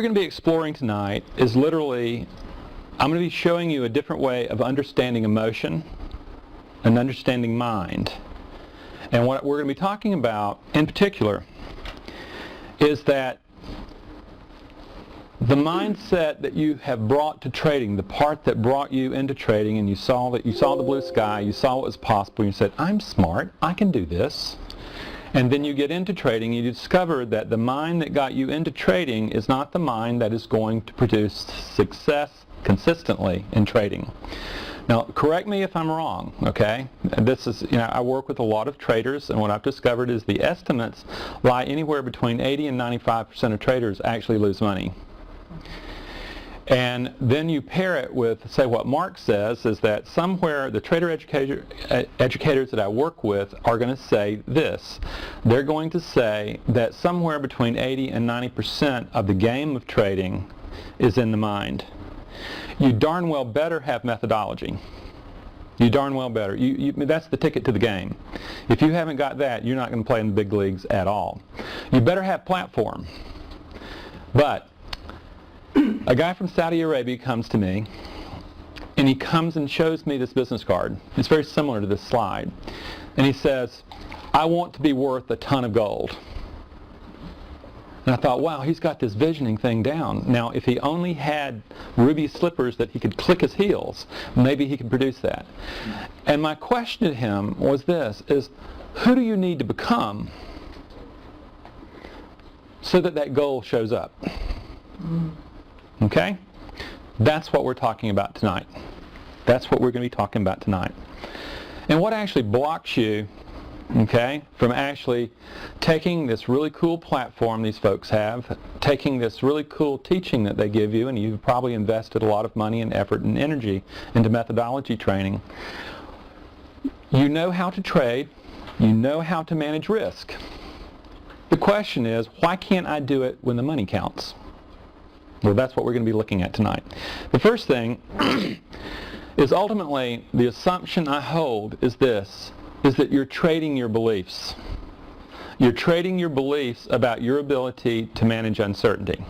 we're going to be exploring tonight is literally, I'm going to be showing you a different way of understanding emotion and understanding mind. And what we're going to be talking about in particular is that the mindset that you have brought to trading, the part that brought you into trading, and you saw the blue sky, you saw what was possible, and you said, I'm smart, I can do this. And then you get into trading, you discover that the mind that got you into trading is not the mind that is going to produce success consistently in trading. Now, correct me if I'm wrong, okay? This is, I work with a lot of traders, and what I've discovered is the estimates lie anywhere between 80 and 95% of traders actually lose money. And then you pair it with, say, what Mark says is that somewhere the trader educators that I work with are going to say this. They're going to say that somewhere between 80 and 90% of the game of trading is in the mind. You darn well better have methodology. You darn well better. That's the ticket to the game. If you haven't got that, you're not going to play in the big leagues at all. You better have platform. But a guy from Saudi Arabia comes to me, and he comes and shows me this business card. It's very similar to this slide. And he says, I want to be worth a ton of gold. And I thought, wow, he's got this visioning thing down. Now, if he only had ruby slippers that he could click his heels, maybe he could produce that. And my question to him was this, is who do you need to become so that that goal shows up? Okay? That's what we're talking about tonight. That's what we're going to be talking about tonight. And what actually blocks you, okay, from actually taking this really cool platform these folks have, taking this really cool teaching that they give you, and you've probably invested a lot of money and effort and energy into methodology training. You know how to trade. You know how to manage risk. The question is, why can't I do it when the money counts? Well, that's what we're going to be looking at tonight. The first thing is ultimately the assumption I hold is this, is that you're trading your beliefs. You're trading your beliefs about your ability to manage uncertainty.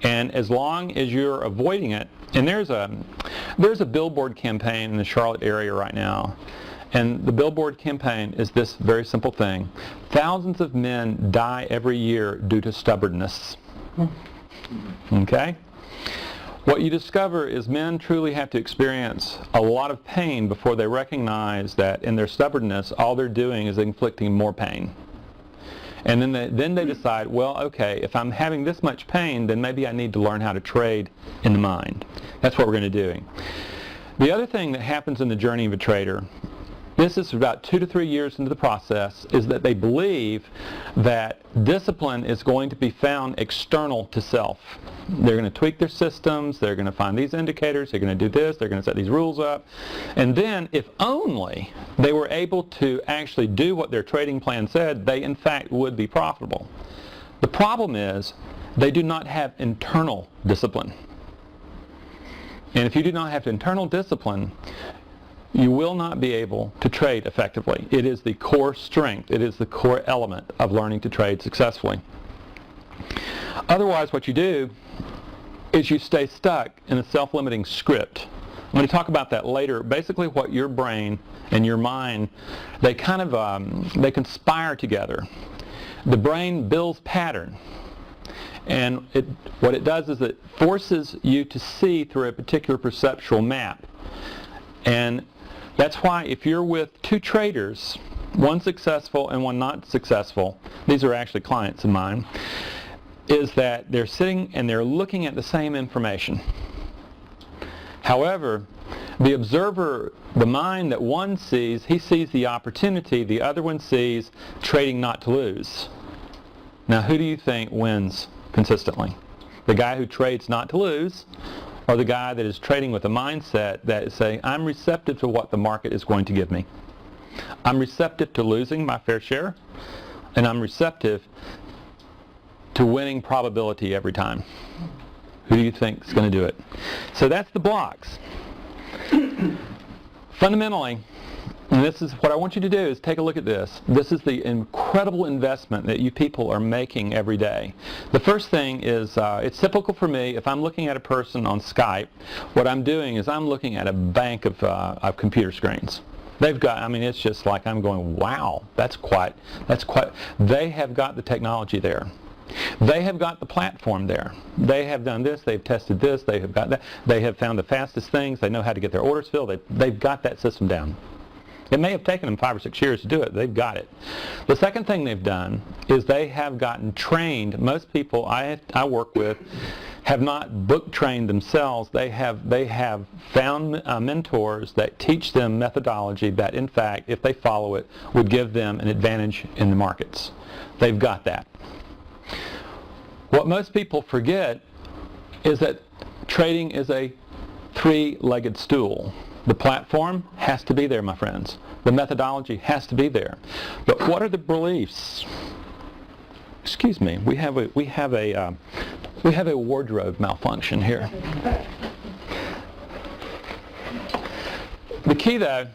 And as long as you're avoiding it, and there's a billboard campaign in the Charlotte area right now, and the billboard campaign is this very simple thing. Thousands of men die every year due to stubbornness. Okay? What you discover is men truly have to experience a lot of pain before they recognize that in their stubbornness, all they're doing is inflicting more pain. And then they decide, well, okay, if I'm having this much pain, then maybe I need to learn how to trade in the mind. That's what we're going to do. The other thing that happens in the journey of a trader, this is about 2 to 3 years into the process, is that they believe that discipline is going to be found external to self. They're going to tweak their systems, they're going to find these indicators, they're going to do this, they're going to set these rules up, and then if only they were able to actually do what their trading plan said, they in fact would be profitable. The problem is they do not have internal discipline. And if you do not have internal discipline, you will not be able to trade effectively. It is the core strength. It is the core element of learning to trade successfully. Otherwise, what you do is you stay stuck in a self-limiting script. I'm going to talk about that later. Basically, what your brain and your mind, they kind of they conspire together. The brain builds pattern. And what it does is it forces you to see through a particular perceptual map. And that's why if you're with two traders, one successful and one not successful, these are actually clients of mine, is that they're sitting and they're looking at the same information. However, the observer, the mind that one sees, he sees the opportunity, the other one sees trading not to lose. Now, who do you think wins consistently? The guy who trades not to lose, or the guy that is trading with a mindset that is saying, I'm receptive to what the market is going to give me. I'm receptive to losing my fair share, and I'm receptive to winning probability every time. Who do you think is going to do it? So that's the blocks. Fundamentally, And this is what I want you to do is take a look at this. This is the incredible investment that you people are making every day. The first thing is, it's typical for me, if I'm looking at a person on Skype, what I'm doing is I'm looking at a bank of computer screens. They've got, I mean, it's just like I'm going, wow, that's quite, they have got the technology there. They have got the platform there. They have done this, they've tested this, they have got that. They have found the fastest things, they know how to get their orders filled, they've got that system down. It may have taken them 5 or 6 years to do it, they've got it. The second thing they've done is they have gotten trained. Most people I work with have not book trained themselves. They have found mentors that teach them methodology that, in fact, if they follow it, would give them an advantage in the markets. They've got that. What most people forget is that trading is a three-legged stool. The platform has to be there, my friends. The methodology has to be there. But what are the beliefs? Excuse me. We have a wardrobe malfunction here. The key, though,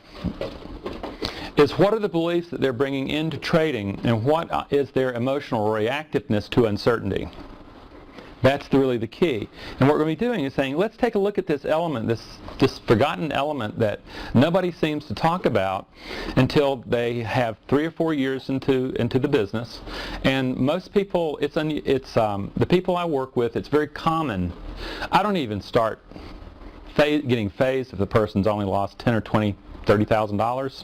is what are the beliefs that they're bringing into trading, and what is their emotional reactiveness to uncertainty? That's really the key. And what we're going to be doing is saying, let's take a look at this element, this forgotten element that nobody seems to talk about until they have 3 or 4 years into the business. And most people, the people I work with, it's very common. I don't even start getting phased if the person's only lost $10,000 or $20,000, $30,000.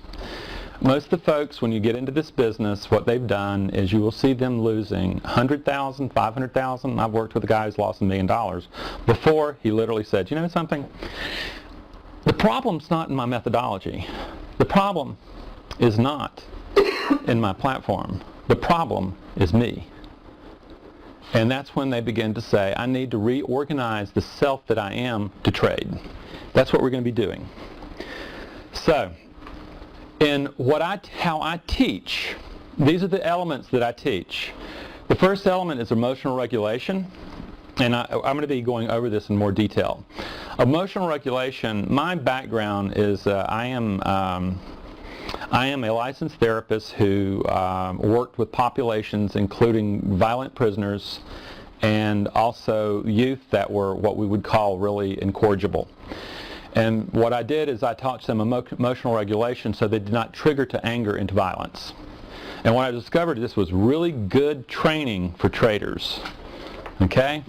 Most of the folks, when you get into this business, what they've done is you will see them losing $100,000, $500,000. I've worked with a guy who's lost $1 million. Before, he literally said, you know something? The problem's not in my methodology. The problem is not in my platform. The problem is me. And that's when they begin to say, I need to reorganize the self that I am to trade. That's what we're going to be doing. So, in how I teach, these are the elements that I teach. The first element is emotional regulation, and I'm going to be going over this in more detail. Emotional regulation, my background is I am a licensed therapist who worked with populations including violent prisoners and also youth that were what we would call really incorrigible. And what I did is I taught them emotional regulation so they did not trigger to anger into violence. And what I discovered, this was really good training for traders. Okay?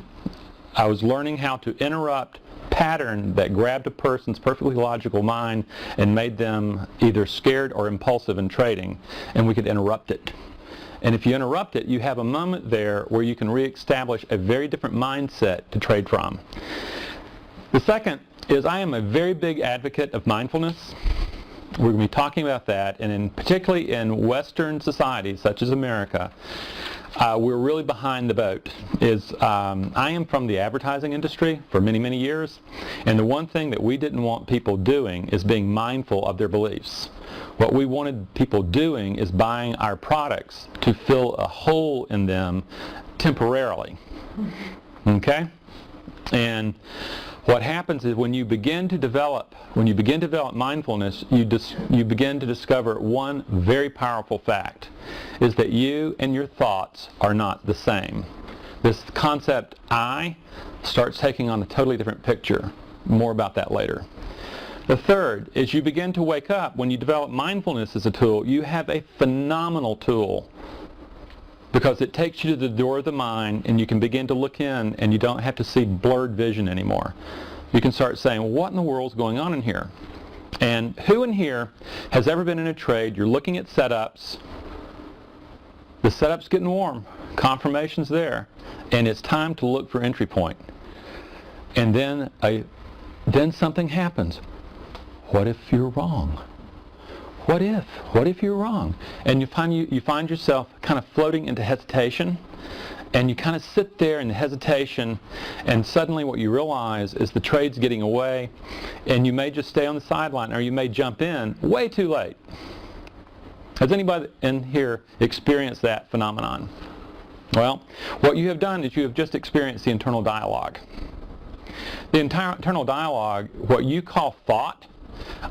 I was learning how to interrupt pattern that grabbed a person's perfectly logical mind and made them either scared or impulsive in trading, and we could interrupt it. And if you interrupt it, you have a moment there where you can reestablish a very different mindset to trade from. The second is I am a very big advocate of mindfulness. We're going to be talking about that, and particularly in Western societies such as America, we're really behind the boat. I am from the advertising industry for many, many years, and the one thing that we didn't want people doing is being mindful of their beliefs. What we wanted people doing is buying our products to fill a hole in them temporarily. Okay? And what happens is when you begin to develop mindfulness, you begin to discover one very powerful fact, is that you and your thoughts are not the same. This concept I starts taking on a totally different picture. More about that later. The third is you begin to wake up. When you develop mindfulness as a tool, you have a phenomenal tool, because it takes you to the door of the mind and you can begin to look in and you don't have to see blurred vision anymore. You can start saying, what in the world is going on in here? And who in here has ever been in a trade, you're looking at setups, the setup's getting warm, confirmation's there, and it's time to look for entry point. And then something happens. What if you're wrong? What if you're wrong? And you find yourself kind of floating into hesitation, and you kind of sit there in hesitation, and suddenly what you realize is the trade's getting away, and you may just stay on the sideline, or you may jump in way too late. Has anybody in here experienced that phenomenon? Well, what you have done is you have just experienced the internal dialogue. The internal dialogue, what you call thought,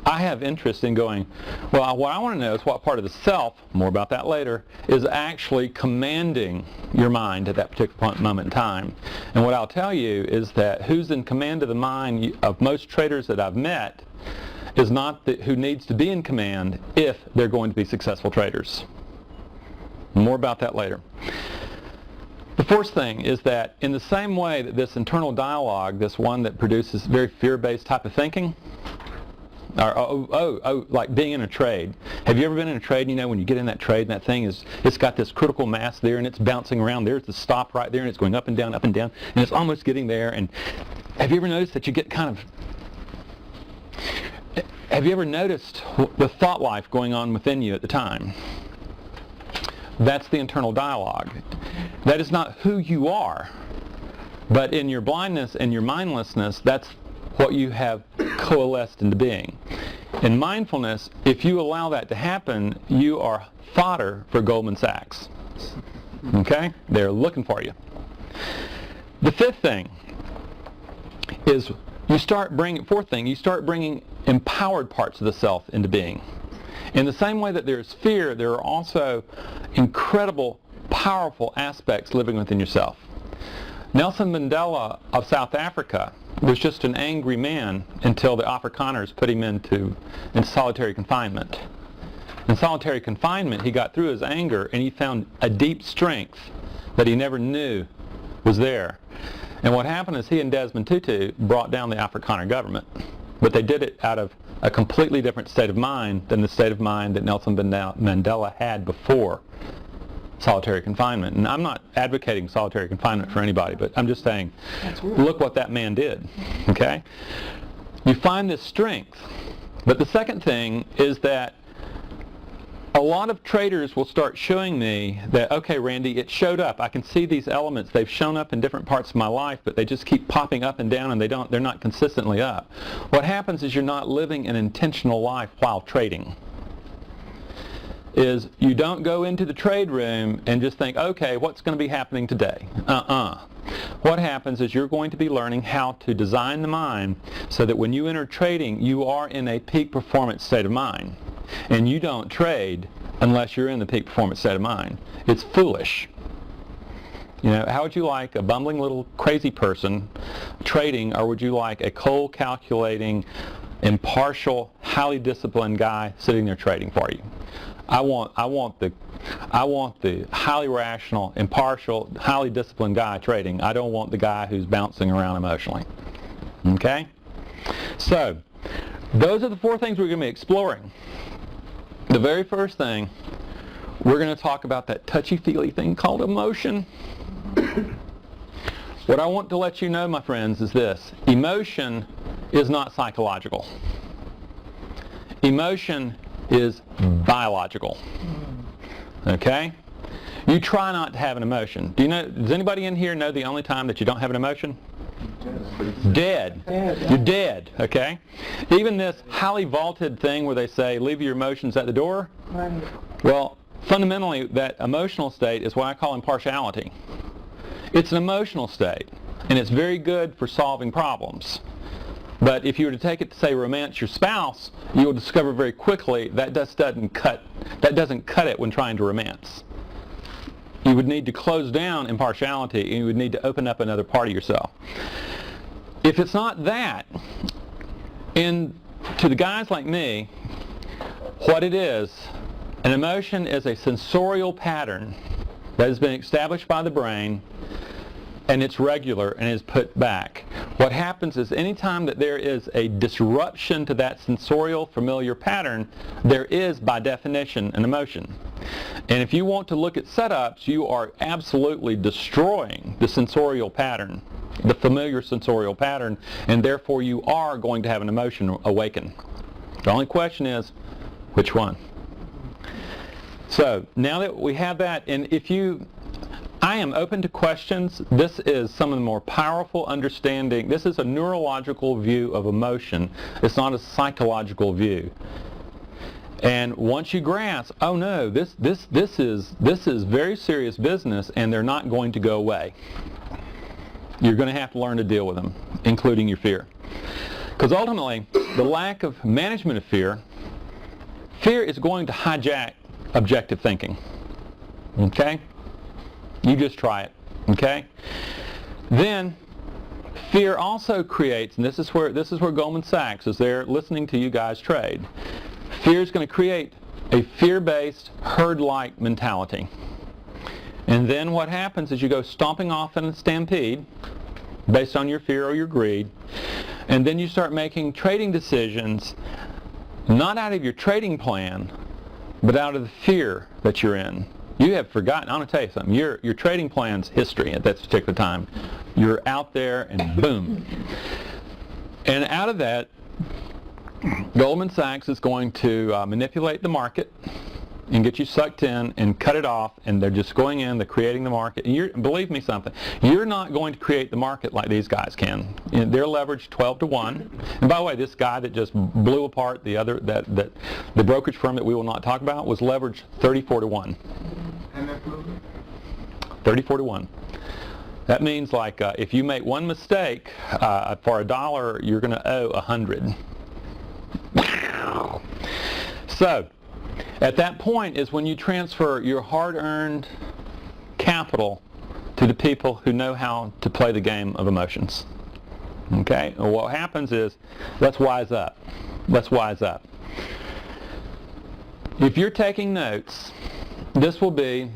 I have interest in going, well, what I want to know is what part of the self, more about that later, is actually commanding your mind at that particular moment in time. And what I'll tell you is that who's in command of the mind of most traders that I've met is not who needs to be in command if they're going to be successful traders. More about that later. The fourth thing is that in the same way that this internal dialogue, this one that produces very fear-based type of thinking, or like being in a trade. Have you ever been in a trade, you know, when you get in that trade and that thing it's got this critical mass there and it's bouncing around, there's the stop right there and it's going up and down, and it's almost getting there. And have you ever noticed that you get have you ever noticed the thought life going on within you at the time? That's the internal dialogue. That is not who you are, but in your blindness and your mindlessness, that's what you have coalesced into being. In mindfulness, if you allow that to happen, you are fodder for Goldman Sachs. Okay? They're looking for you. The fifth thing is fourth thing, you start bringing empowered parts of the self into being. In the same way that there's fear, there are also incredible, powerful aspects living within yourself. Nelson Mandela of South Africa was just an angry man until the Afrikaners put him into solitary confinement. In solitary confinement, he got through his anger and he found a deep strength that he never knew was there. And what happened is he and Desmond Tutu brought down the Afrikaner government. But they did it out of a completely different state of mind than the state of mind that Nelson Mandela had before solitary confinement. And I'm not advocating solitary confinement for anybody, but I'm just saying, look what that man did. Okay? You find this strength. But the second thing is that a lot of traders will start showing me that, okay, Randy, it showed up. I can see these elements. They've shown up in different parts of my life, but they just keep popping up and down, and they're not consistently up. What happens is you're not living an intentional life while trading. Is you don't go into the trade room and just think, okay, what's going to be happening today? What happens is you're going to be learning how to design the mind so that when you enter trading, you are in a peak performance state of mind. And you don't trade unless you're in the peak performance state of mind. It's foolish. You know, how would you like a bumbling little crazy person trading, or would you like a cold, calculating, impartial, highly disciplined guy sitting there trading for you? I want the highly rational, impartial, highly disciplined guy trading. I don't want the guy who's bouncing around emotionally. Okay? So, those are the four things we're going to be exploring. The very first thing, we're going to talk about that touchy-feely thing called emotion. What I want to let you know, my friends, is this. Emotion is not psychological. Emotion is biological. Okay? You try not to have an emotion. Does anybody in here know the only time that you don't have an emotion? Dead. You're dead, okay? Even this highly vaulted thing where they say, leave your emotions at the door. Right. Well, fundamentally, that emotional state is what I call impartiality. It's an emotional state, and it's very good for solving problems. But if you were to take it to, say, romance your spouse, you will discover very quickly that doesn't cut it when trying to romance. You would need to close down impartiality, and you would need to open up another part of yourself. If it's not that, to the guys like me, what it is, an emotion is a sensorial pattern that has been established by the brain, and it's regular and is put back. What happens is anytime that there is a disruption to that sensorial familiar pattern, there is, by definition, an emotion. And if you want to look at setups, you are absolutely destroying the sensorial pattern, the familiar sensorial pattern, and therefore you are going to have an emotion awaken. The only question is, which one? So, now that we have that, and I am open to questions. This is some of the more powerful understanding. This is a neurological view of emotion. It's not a psychological view. And once you grasp, oh no, this is very serious business, and they're not going to go away. You're going to have to learn to deal with them, including your fear. Because ultimately, the lack of management of fear is going to hijack objective thinking. Okay? You just try it. Okay? Then, fear also creates, and this is where Goldman Sachs is there listening to you guys trade. Fear is going to create a fear-based, herd-like mentality. And then what happens is you go stomping off in a stampede based on your fear or your greed, and then you start making trading decisions not out of your trading plan, but out of the fear that you're in. You have forgotten, I'm going to tell you something, your trading plan's history at that particular time. You're out there and boom. And out of that, Goldman Sachs is going to manipulate the market and get you sucked in and cut it off, and they're just going in, they're creating the market. And believe me something, you're not going to create the market like these guys can. They're leveraged 12 to 1. And by the way, this guy that just blew apart the other, the brokerage firm that we will not talk about, was leveraged 34 to 1. 34 to 1. That means like if you make one mistake for $1, you're going to owe 100. So, at that point is when you transfer your hard-earned capital to the people who know how to play the game of emotions. Okay? And what happens is, let's wise up. Let's wise up. If you're taking notes, this will be,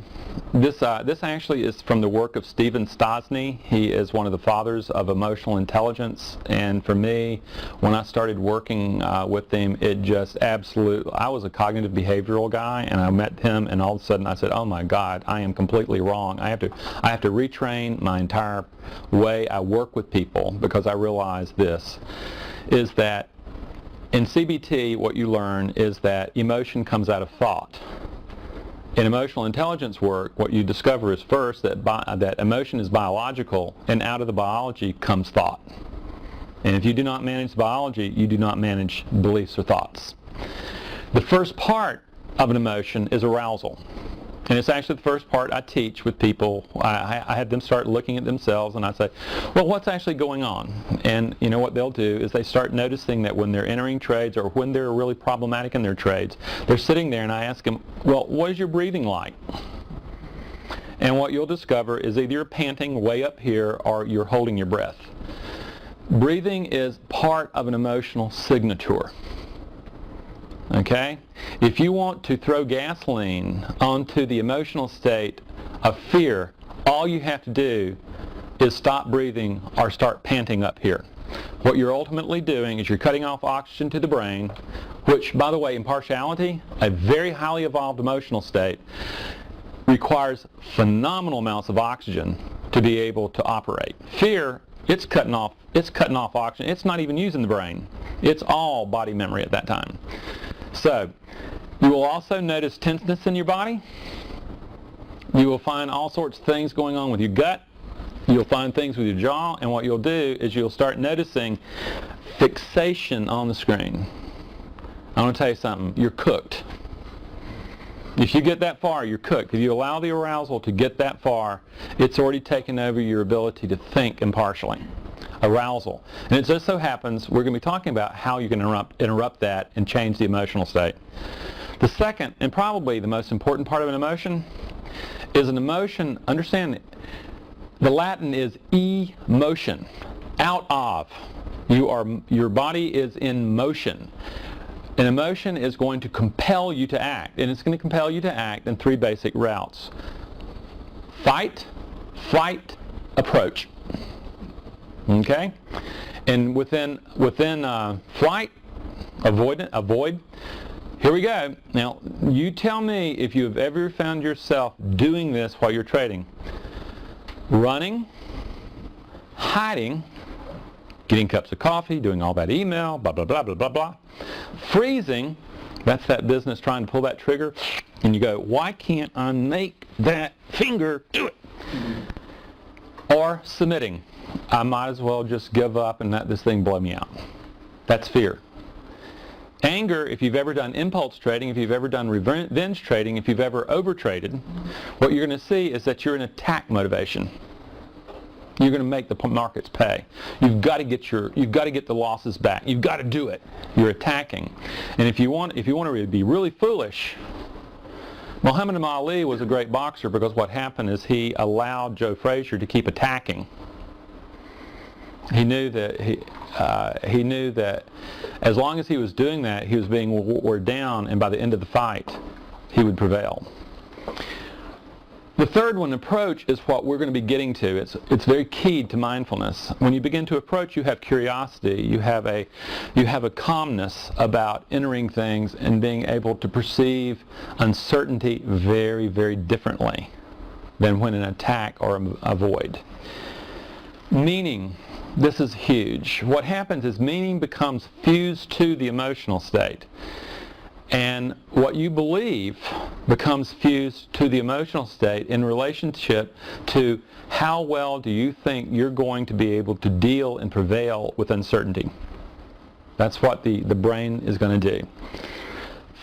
this actually is from the work of Stephen Stosny. He is one of the fathers of emotional intelligence, and for me, when I started working with him, it just absolutely, I was a cognitive behavioral guy, and I met him, and all of a sudden I said, oh my God, I am completely wrong. I have to retrain my entire way I work with people, because I realized this, is that in CBT what you learn is that emotion comes out of thought. In emotional intelligence work, what you discover is first that emotion is biological, and out of the biology comes thought. And if you do not manage biology, you do not manage beliefs or thoughts. The first part of an emotion is arousal. And it's actually the first part I teach with people. I had them start looking at themselves, and I say, well, what's actually going on? And you know what they'll do is they start noticing that when they're entering trades or when they're really problematic in their trades, they're sitting there and I ask them, well, what is your breathing like? And what you'll discover is either you're panting way up here or you're holding your breath. Breathing is part of an emotional signature. Okay? If you want to throw gasoline onto the emotional state of fear, all you have to do is stop breathing or start panting up here. What you're ultimately doing is you're cutting off oxygen to the brain, which, by the way, in partiality, a very highly evolved emotional state, requires phenomenal amounts of oxygen to be able to operate. Fear, it's cutting off oxygen. It's not even using the brain. It's all body memory at that time. So, you will also notice tenseness in your body. You will find all sorts of things going on with your gut. You'll find things with your jaw, and what you'll do is you'll start noticing fixation on the screen. I want to tell you something. You're cooked. If you get that far, you're cooked. If you allow the arousal to get that far, it's already taken over your ability to think impartially. Arousal. And it just so happens we're going to be talking about how you can interrupt that and change the emotional state. The second, and probably the most important part of an emotion, is an emotion, understand the Latin is emotion, out of. Your body is in motion. An emotion is going to compel you to act, and it's going to compel you to act in 3 basic routes. Fight, flight, approach. Okay? And within flight, avoid. Here we go. Now, you tell me if you have ever found yourself doing this while you're trading. Running, hiding, getting cups of coffee, doing all that email, blah, blah, blah, blah, blah, blah. Freezing, that's that business trying to pull that trigger, and you go, why can't I make that finger do it? Or submitting. I might as well just give up and let this thing blow me out. That's fear. Anger, if you've ever done impulse trading, if you've ever done revenge trading, if you've ever overtraded, what you're going to see is that you're in attack motivation. You're going to make the markets pay. You've got to get the losses back. You've got to do it. You're attacking. And if you want to be really foolish, Muhammad Ali was a great boxer because what happened is he allowed Joe Frazier to keep attacking. He knew that as long as he was doing that, he was being wore down, and by the end of the fight, he would prevail. The third one, approach, is what we're going to be getting to. It's very key to mindfulness. When you begin to approach, you have curiosity. You have a calmness about entering things and being able to perceive uncertainty very, very differently than when an attack or a void. Meaning. This is huge. What happens is meaning becomes fused to the emotional state. And what you believe becomes fused to the emotional state in relationship to how well do you think you're going to be able to deal and prevail with uncertainty. That's what the brain is going to do.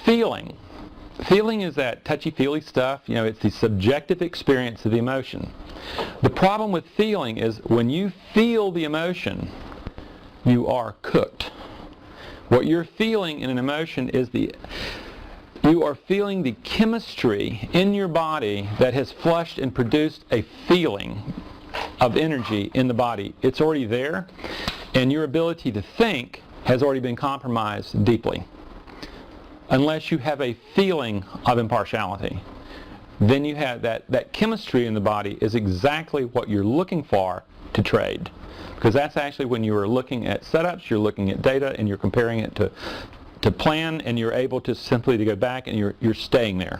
Feeling. Feeling is that touchy-feely stuff. It's the subjective experience of the emotion. The problem with feeling is when you feel the emotion, you are cooked. What you're feeling in an emotion is you are feeling the chemistry in your body that has flushed and produced a feeling of energy in the body. It's already there, and your ability to think has already been compromised deeply. Unless you have a feeling of impartiality. Then you have that chemistry in the body is exactly what you're looking for to trade. Because that's actually when you are looking at setups, you're looking at data, and you're comparing it to plan, and you're able to simply to go back and you're staying there.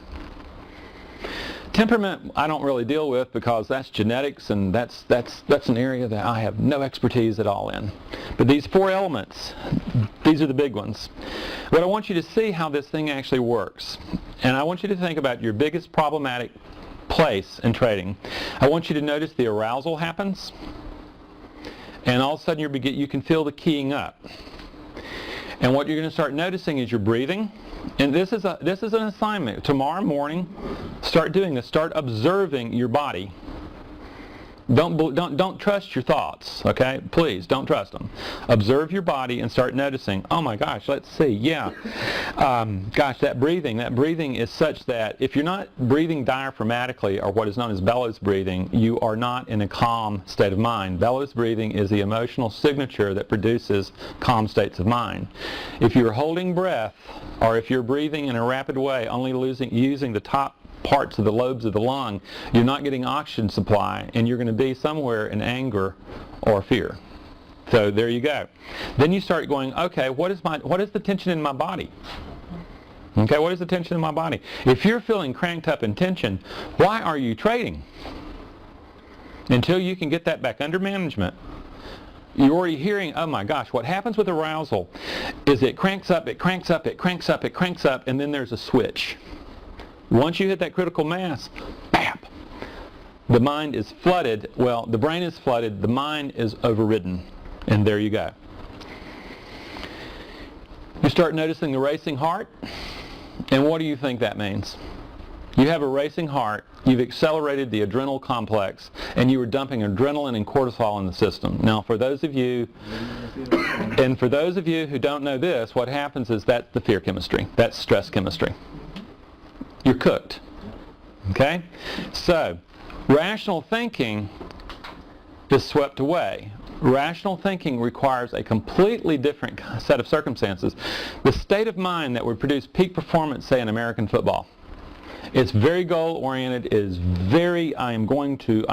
Temperament I don't really deal with because that's genetics, and that's an area that I have no expertise at all in. But these four elements, these are the big ones. But I want you to see how this thing actually works. And I want you to think about your biggest problematic place in trading. I want you to notice the arousal happens, and all of a sudden you can feel the keying up. And what you're going to start noticing is your breathing. And this is an assignment. Tomorrow morning, start doing this. Start observing your body. Don't trust your thoughts, okay? Please, don't trust them. Observe your body and start noticing, oh my gosh, let's see, yeah. Gosh, that breathing is such that if you're not breathing diaphragmatically, or what is known as bellows breathing, you are not in a calm state of mind. Bellows breathing is the emotional signature that produces calm states of mind. If you're holding breath, or if you're breathing in a rapid way, only using the top parts of the lobes of the lung, you're not getting oxygen supply, and you're going to be somewhere in anger or fear. So there you go. Then you start going, okay, what is the tension in my body? Okay, what is the tension in my body? If you're feeling cranked up in tension, why are you trading? Until you can get that back under management, you're already hearing, oh my gosh, what happens with arousal is it cranks up, it cranks up, it cranks up, it cranks up, and then there's a switch. Once you hit that critical mass, bam, the mind is flooded. Well, the brain is flooded, the mind is overridden, and there you go. You start noticing the racing heart, and what do you think that means? You have a racing heart, you've accelerated the adrenal complex, and you are dumping adrenaline and cortisol in the system. Now, for those of you who don't know this, what happens is that's the fear chemistry, that's stress chemistry. You're cooked. Okay? So, rational thinking is swept away. Rational thinking requires a completely different set of circumstances. The state of mind that would produce peak performance, say, in American football. It's very goal-oriented. It is very, I am going to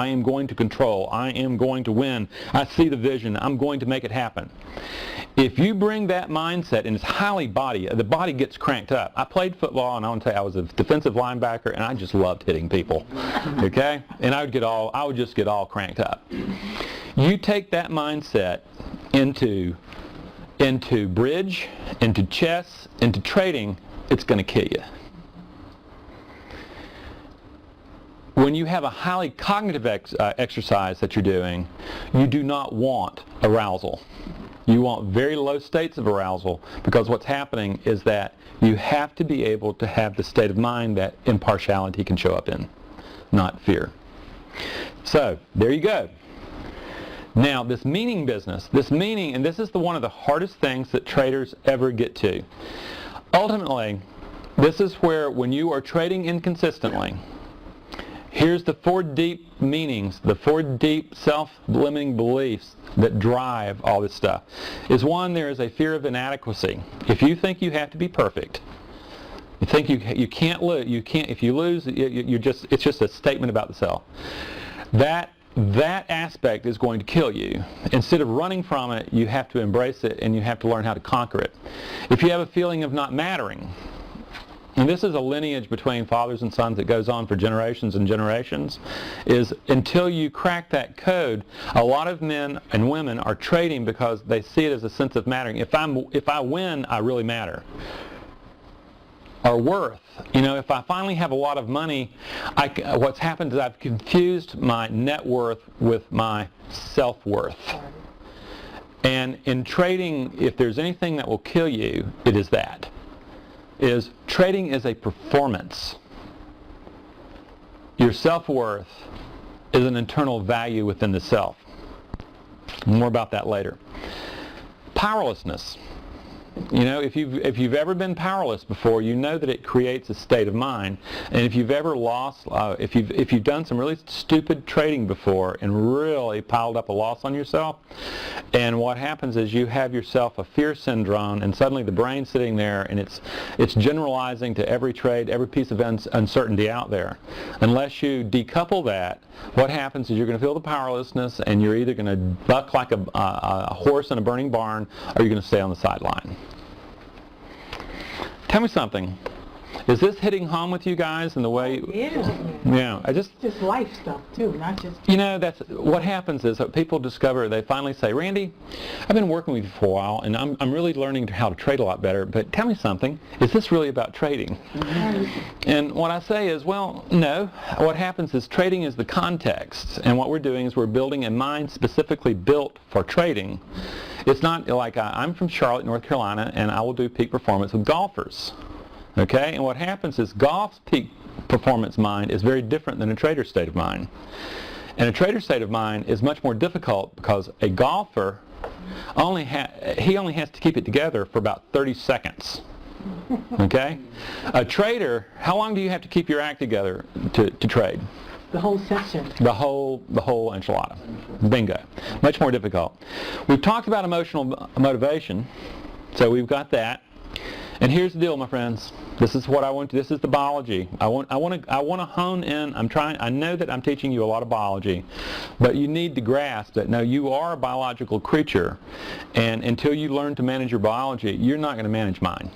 control. I am going to win. I see the vision. I'm going to make it happen. If you bring that mindset, and it's highly the body gets cranked up. I played football, and I want to tell you, I was a defensive linebacker, and I just loved hitting people. Okay? And I would just get all cranked up. You take that mindset into bridge, into chess, into trading, it's going to kill you. When you have a highly cognitive exercise that you're doing, you do not want arousal. You want very low states of arousal, because what's happening is that you have to be able to have the state of mind that impartiality can show up in, not fear. So, there you go. Now, this meaning business, and this is one of the hardest things that traders ever get to. Ultimately, this is where, when you are trading inconsistently, here's the 4 deep meanings, the 4 deep self-limiting beliefs that drive all this stuff. Is one, there is a fear of inadequacy. If you think you have to be perfect, you think you can't lose, if you lose, it's just a statement about the self. That aspect is going to kill you. Instead of running from it, you have to embrace it, and you have to learn how to conquer it. If you have a feeling of not mattering, and this is a lineage between fathers and sons that goes on for generations and generations, is until you crack that code, a lot of men and women are trading because they see it as a sense of mattering. If I win, I really matter. Or worth. If I finally have a lot of money, what's happened is I've confused my net worth with my self-worth. And in trading, if there's anything that will kill you, it is that. Trading is a performance. Your self-worth is an internal value within the self. More about that later. Powerlessness. If you've ever been powerless before, you know that it creates a state of mind. And if you've ever lost, if you've done some really stupid trading before and really piled up a loss on yourself, and what happens is you have yourself a fear syndrome, and suddenly the brain's sitting there, and it's generalizing to every trade, every piece of uncertainty out there. Unless you decouple that, what happens is you're going to feel the powerlessness, and you're either going to buck like a horse in a burning barn, or you're going to stay on the sideline. Tell me something. Is this hitting home with you guys in the way? It is. Yeah, just life stuff too, not just. That's what happens is that people discover, they finally say, Randy, I've been working with you for a while, and I'm really learning how to trade a lot better. But tell me something. Is this really about trading? Mm-hmm. And what I say is, well, no. What happens is trading is the context, and what we're doing is we're building a mind specifically built for trading. It's not like I'm from Charlotte, North Carolina, and I will do peak performance with golfers. Okay, and what happens is golf's peak performance mind is very different than a trader's state of mind. And a trader's state of mind is much more difficult because a golfer only has to keep it together for about 30 seconds. Okay? A trader, how long do you have to keep your act together to trade? The whole section. The whole enchilada. Bingo. Much more difficult. We've talked about emotional motivation, so we've got that. And here's the deal, my friends. This is what I want. This is the biology. I want to hone in. I know that I'm teaching you a lot of biology, but you need to grasp that no, you are a biological creature, and until you learn to manage your biology, you're not going to manage mine.